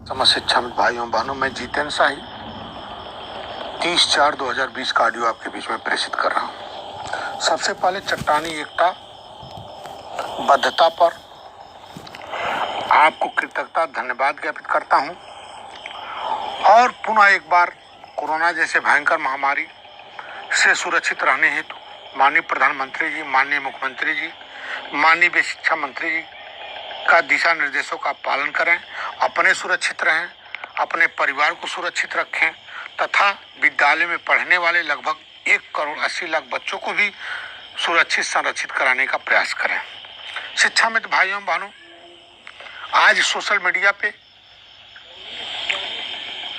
समस्त शिक्षा में भाइयों बहनों, मैं जितेंद्र शाही 30/4/2020 का ऑडियो आपके बीच में प्रेषित कर रहा हूँ। सबसे पहले चट्टानी एकता बद्धता पर आपको कृतज्ञता धन्यवाद ज्ञापित करता हूँ और पुनः एक बार कोरोना जैसे भयंकर महामारी से सुरक्षित रहने हेतु माननीय प्रधानमंत्री जी, माननीय मुख्यमंत्री जी, माननीय शिक्षा मंत्री जी का दिशा निर्देशों का पालन करें, अपने सुरक्षित रहें, अपने परिवार को सुरक्षित रखें तथा विद्यालय में पढ़ने वाले लगभग 1,80,00,000 बच्चों को भी सुरक्षित संरक्षित कराने का प्रयास करें। शिक्षा मित्र भाइयों बहनों, आज सोशल मीडिया पे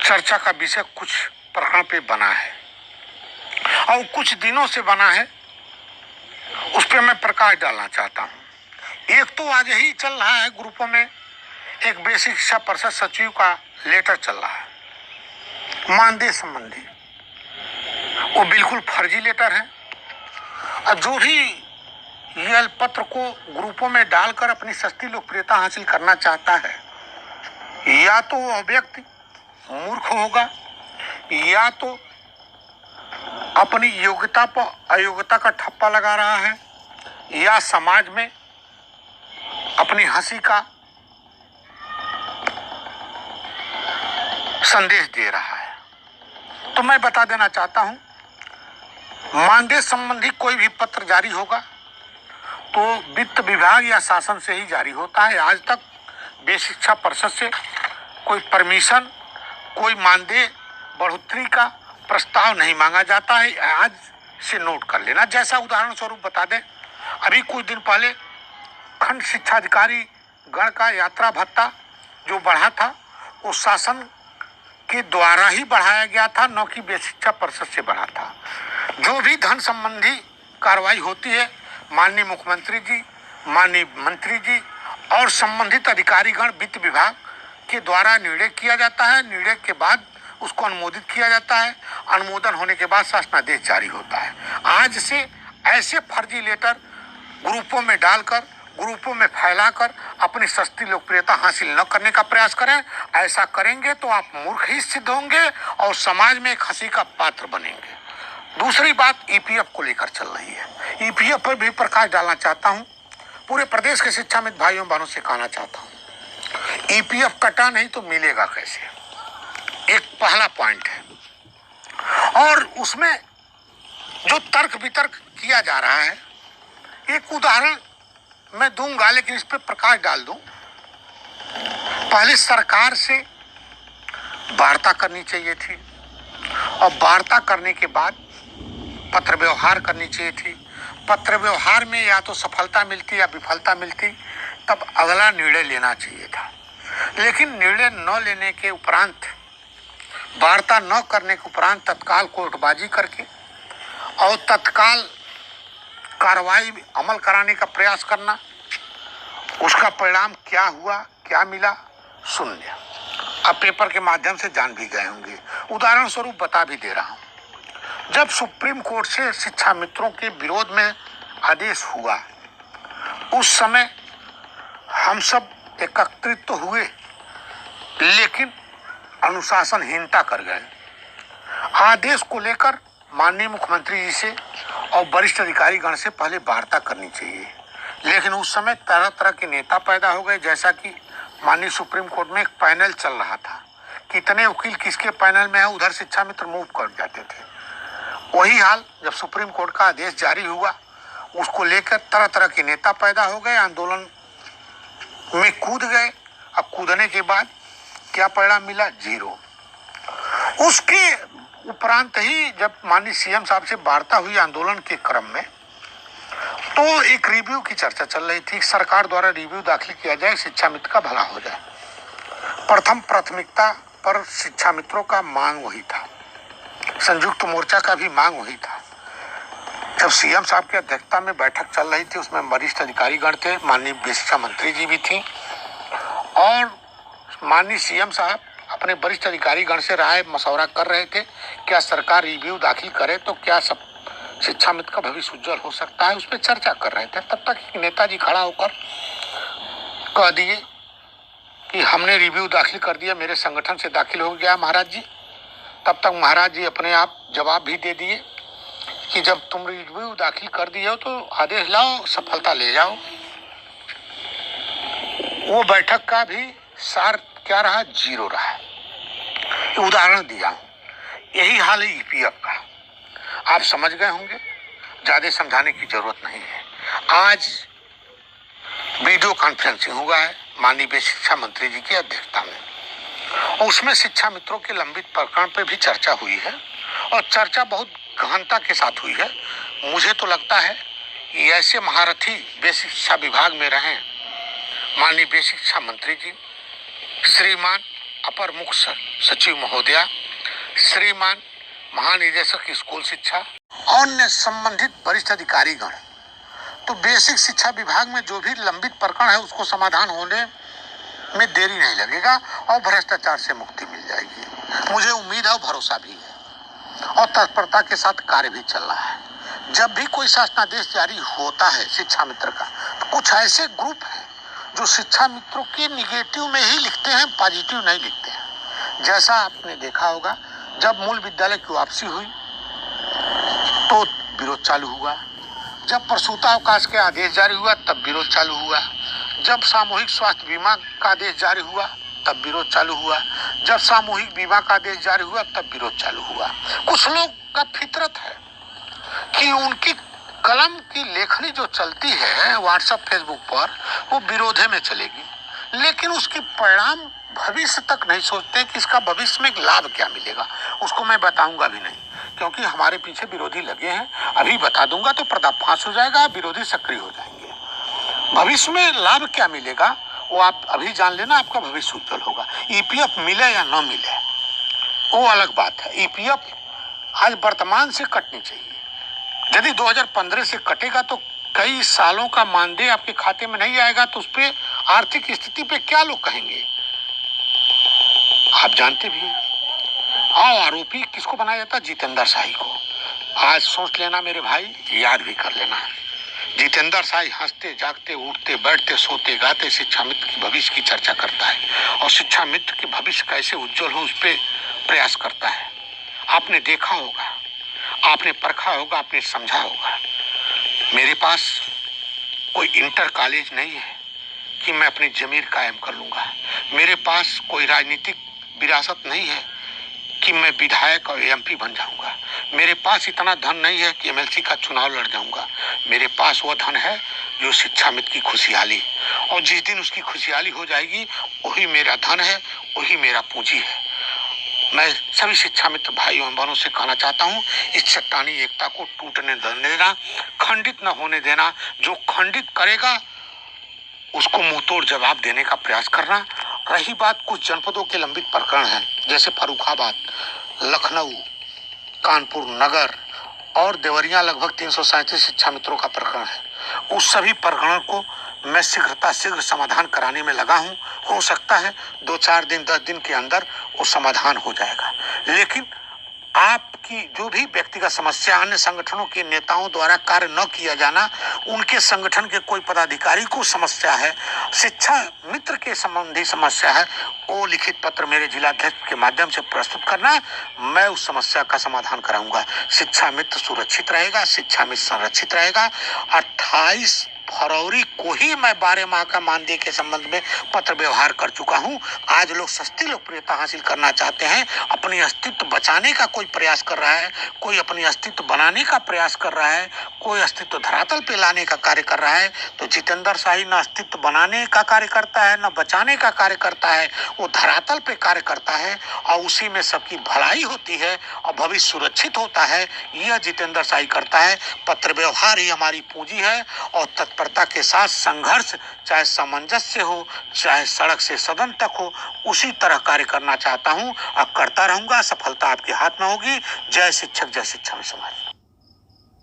चर्चा का विषय कुछ प्रकरण पे बना है और कुछ दिनों से बना है, उस पर मैं प्रकाश डालना चाहता हूँ। एक तो आज ही चल रहा है ग्रुपों में एक बेसिक शिक्षा परिषद सचिव का लेटर चल रहा है मानदेय संबंधी, वो बिल्कुल फर्जी लेटर है और जो भी यह पत्र को ग्रुपों में डालकर अपनी सस्ती लोकप्रियता हासिल करना चाहता है, या तो वह व्यक्ति मूर्ख होगा या तो अपनी योग्यता पर अयोग्यता का ठप्पा लगा रहा है या समाज में अपनी हंसी का संदेश दे रहा है। तो मैं बता देना चाहता हूं, मानदेय संबंधी कोई भी पत्र जारी होगा तो वित्त विभाग या शासन से ही जारी होता है। आज तक बेसिक शिक्षा परिषद से कोई परमिशन, कोई मानदेय बढ़ोतरी का प्रस्ताव नहीं मांगा जाता है। आज से नोट कर लेना। जैसा उदाहरण स्वरूप बता दें, अभी कुछ दिन पहले खंड शिक्षा अधिकारी गण का यात्रा भत्ता जो बढ़ा था वो शासन के द्वारा ही बढ़ाया गया था, न कि बेसिक शिक्षा परिषद से बढ़ा था। जो भी धन संबंधी कार्रवाई होती है, माननीय मुख्यमंत्री जी, माननीय मंत्री जी और संबंधित अधिकारीगण वित्त विभाग के द्वारा निर्णय किया जाता है। निर्णय के बाद उसको अनुमोदित किया जाता है। अनुमोदन होने के बाद शासनादेश जारी होता है। आज से ऐसे फर्जी लेटर ग्रुपों में डालकर, ग्रुपों में फैलाकर अपनी सस्ती लोकप्रियता हासिल न करने का प्रयास करें। ऐसा करेंगे तो आप मूर्ख ही सिद्ध होंगे और समाज में एक हंसी का पात्र बनेंगे। दूसरी बात ईपीएफ को लेकर चल रही है। ईपीएफ पर भी प्रकाश डालना चाहता हूं। पूरे प्रदेश के शिक्षा मित्र भाइयों बहनों से कहना चाहता हूं, ईपीएफ कटा नहीं तो मिलेगा कैसे, एक पहला पॉइंट है। और उसमें जो तर्क वितर्क किया जा रहा है, एक उदाहरण मैं दूंगा लेकिन इस पर प्रकाश डाल दूं। पहले सरकार से वार्ता करनी चाहिए थी और वार्ता करने के बाद पत्र व्यवहार करनी चाहिए थी। पत्र व्यवहार में या तो सफलता मिलती या विफलता मिलती, तब अगला निर्णय लेना चाहिए था। लेकिन निर्णय न लेने के उपरांत, वार्ता न करने के उपरांत तत्काल कोर्टबाजी करके और तत्काल कार्रवाई अमल कराने का प्रयास करना, उसका परिणाम क्या हुआ, क्या मिला, शून्य। अब पेपर के माध्यम से जान भी गए होंगे। उदाहरण स्वरूप बता भी दे रहा हूं, जब सुप्रीम कोर्ट से शिक्षा मित्रों के विरोध में आदेश हुआ, उस समय हम सब एकत्रित तो हुए लेकिन अनुशासनहीनता कर गए। आदेश को लेकर माननीय मुख्यमंत्री जी से और वरिष्ठ अधिकारी गण से पहले वार्ता करनी चाहिए, लेकिन उस समय तरह तरह के नेता पैदा हो गए। जैसा कि माननीय सुप्रीम कोर्ट में एक पैनल चल रहा था, कितने वकील किसके पैनल में है उधर शिक्षा मित्र मूव कर जाते थे। वही हाल जब सुप्रीम कोर्ट का आदेश जारी हुआ, उसको लेकर तरह तरह के नेता पैदा हो गए, आंदोलन में कूद गए। अब कूदने के बाद क्या परिणाम मिला? जीरो। उसके उपरांत ही जब माननीय सीएम साहब से वार्ता हुई आंदोलन के क्रम में, तो एक रिव्यू की चर्चा चल रही थी। सरकार द्वारा रिव्यू दाखिल किया जाए, शिक्षा मित्र का भला हो जाए। प्रथम प्राथमिकता पर शिक्षा मित्रों का मांग वही था, संयुक्त मोर्चा का भी मांग वही था। जब सीएम साहब की अध्यक्षता में बैठक चल रही थी, उसमें वरिष्ठ अधिकारीगण थे, माननीय शिक्षा मंत्री जी भी थी और माननीय सीएम साहब अपने वरिष्ठ अधिकारी गण से राय मशवरा कर रहे थे, क्या सरकार रिव्यू दाखिल करे तो क्या सब शिक्षा मित्र का भविष्य उज्जवल हो सकता है, उस पर चर्चा कर रहे थे। तब तक नेताजी खड़ा होकर कह दिए कि हमने रिव्यू दाखिल कर दिया, मेरे संगठन से दाखिल हो गया महाराज जी। तब तक महाराज जी अपने आप जवाब भी दे दिए कि जब तुम रिव्यू दाखिल कर दिए हो तो आदेश लाओ, सफलता ले जाओ। वो बैठक का भी सार क्या रहा? जीरो रहा। उदाहरण दिया हूं, यही हाल है ईपीएफ का। आप समझ गए होंगे, ज्यादा समझाने की जरूरत नहीं है। आज वीडियो कॉन्फ्रेंसिंग हुआ है माननीय शिक्षा मंत्री जी की अध्यक्षता में, और उसमें शिक्षा मित्रों के लंबित प्रकरण पे भी चर्चा हुई है, और चर्चा बहुत गहनता के साथ हुई है। मुझे तो लगता है कि ऐसे महारथी बेसिक शिक्षा विभाग में रहे माननीय बेसिक शिक्षा मंत्री जी, श्रीमान अपर मुख्य सचिव महोदया, श्रीमान महानिदेशक स्कूल शिक्षा और अन्य संबंधित वरिष्ठ अधिकारीगण, तो बेसिक शिक्षा विभाग में जो भी लंबित प्रकरण है उसको समाधान होने में देरी नहीं लगेगा और भ्रष्टाचार से मुक्ति मिल जाएगी। मुझे उम्मीद है और भरोसा भी है, और तत्परता के साथ कार्य भी चल रहा है। जब भी कोई शासनादेश जारी होता है शिक्षा मित्र का, तो कुछ ऐसे ग्रुप हैं जो शिक्षा मित्रों के निगेटिव में ही लिखते हैं, पॉजिटिव नहीं लिखते हैं। जैसा आपने देखा होगा, जब मूल विद्यालय की वापसी हुई तो विरोध चालू हुआ, जब प्रसूतावकाश के आदेश जारी हुआ तब विरोध चालू हुआ, जब सामूहिक स्वास्थ्य बीमा का आदेश जारी हुआ तब विरोध चालू हुआ, जब सामूहिक बीमा का आदेश जारी हुआ तब विरोध चालू हुआ। कुछ लोग का फितरत है कि उनकी कलम की लेखनी जो चलती है व्हाट्सएप फेसबुक पर, वो विरोधे में चलेगी, लेकिन उसकी परिणाम भविष्य तक नहीं सोचते कि इसका भविष्य में लाभ क्या मिलेगा। उसको मैं बताऊंगा भी नहीं, क्योंकि हमारे पीछे विरोधी लगे हैं। अभी बता दूंगा तो पर्दाफाश हो जाएगा, विरोधी सक्रिय हो जाएंगे। भविष्य में लाभ क्या मिलेगा वो आप अभी जान लेना, आपका भविष्य उज्जवल होगा। ईपीएफ मिले या न मिले वो अलग बात है। ईपीएफ आज वर्तमान से कटनी चाहिए। यदि 2015 से कटेगा तो कई सालों का मानदेय आपके खाते में नहीं आएगा, तो उस पर आर्थिक स्थिति पे क्या लोग कहेंगे आप जानते भी हैं। और आरोपी किसको बनाया जाता? जितेंद्र शाही को। आज सोच लेना मेरे भाई, याद भी कर लेना। जितेंद्र शाही हंसते जागते उठते बैठते सोते गाते शिक्षा मित्र की भविष्य की चर्चा करता है, और शिक्षा मित्र के भविष्य कैसे उज्जवल हो उस पर प्रयास करता है। आपने देखा होगा, आपने परखा होगा, आपने समझा होगा। मेरे पास कोई इंटर कॉलेज नहीं है कि मैं अपनी जमीर कायम कर लूंगा। मेरे पास कोई राजनीतिक विरासत नहीं है कि मैं विधायक और एमपी बन जाऊंगा। मेरे पास इतना धन नहीं है कि एमएलसी का चुनाव लड़ जाऊंगा। मेरे पास वो धन है जो शिक्षा मित्र की खुशहाली, और जिस दिन उसकी खुशहाली हो जाएगी वही मेरा धन है, वही मेरा पूंजी है। मैं सभी शिक्षा मित्र भाइयों एवं बहनों से कहना चाहता हूँ, इस चट्टानी एकता को टूटने देना, खंडित न होने देना। जो खंडित करेगा उसको मुंहतोड़ जवाब देने का प्रयास करना। रही बात कुछ जनपदों के लंबित प्रकरण हैं, जैसे फर्रुखाबाद, लखनऊ, कानपुर नगर और देवरिया, लगभग 337 शिक्षा मित्रों का प्रकरण है। उस सभी प्रकरणों को मैं शीघ्र समाधान कराने में लगा हूं। हो सकता है 2-4 दिन 10 दिन के अंदर वो समाधान हो जाएगा। लेकिन आपकी जो भी व्यक्तिगत समस्या अन्य संगठनों के नेताओं द्वारा कार्य न किया जाना, उनके संगठन के कोई पदाधिकारी को समस्या है, शिक्षा मित्र के संबंधी समस्या है, वो लिखित पत्र मेरे जिलाध्यक्ष के माध्यम से प्रस्तुत करना। मैं उस समस्या का समाधान कराऊंगा। शिक्षा मित्र सुरक्षित रहेगा, शिक्षा मित्र संरक्षित रहेगा। 28 फरवरी को ही मैं 12 माह का मानदेय के संबंध में पत्र व्यवहार कर चुका हूं। आज लोग सस्ती लोकप्रियता हासिल करना चाहते हैं, अपनी अस्तित्व बचाने का कोई प्रयास कर रहा है, कोई अपनी अस्तित्व बनाने का प्रयास कर रहा है, कोई अस्तित्व धरातल पे लाने का कार्य कर रहा है। तो जितेंद्र शाही न अस्तित्व बनाने का कार्य करता है न बचाने का कार्य करता है, वो धरातल पे कार्य करता है, और उसी में सबकी भलाई होती है और भविष्य सुरक्षित होता है। यह जितेंद्र शाही करता है। पत्र व्यवहार ही हमारी पूंजी है, और तत्परता के साथ संघर्ष, चाहे सामंजस्य हो चाहे सड़क से सदन तक हो, उसी तरह कार्य करना चाहता हूं और करता रहूंगा। सफलता आपके हाथ में होगी। जय शिक्षक, जय शिक्षा में समाज।